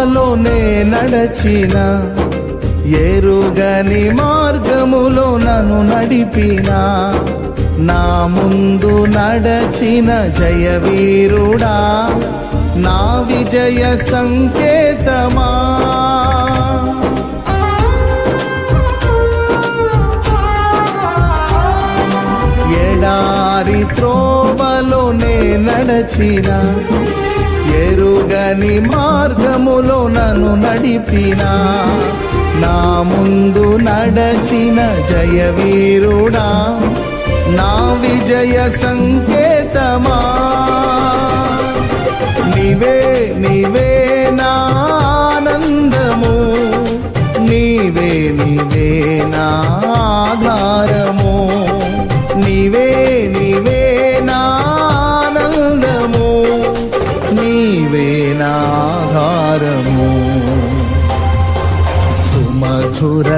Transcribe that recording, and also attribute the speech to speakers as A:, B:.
A: త్రోవలోనే నడచిన, ఎరుగని మార్గములో నన్ను నడిపిన, నా ముందు నడచిన జయవీరుడా, నా విజయ సంకేతమా. ఎడారి త్రోవలోనే నడచిన, ఎరుగని మార్గములో నన్ను నడిపిన, నా ముందు నడచిన జయవీరుడా, నా విజయ సంకేతమా. నీవే నీవే నా ఆనందము, నీవే నీవే నా ఆధారము, నీవే నీవే నా ఆనందము, నీవే నా ఆధారము. సుమధుర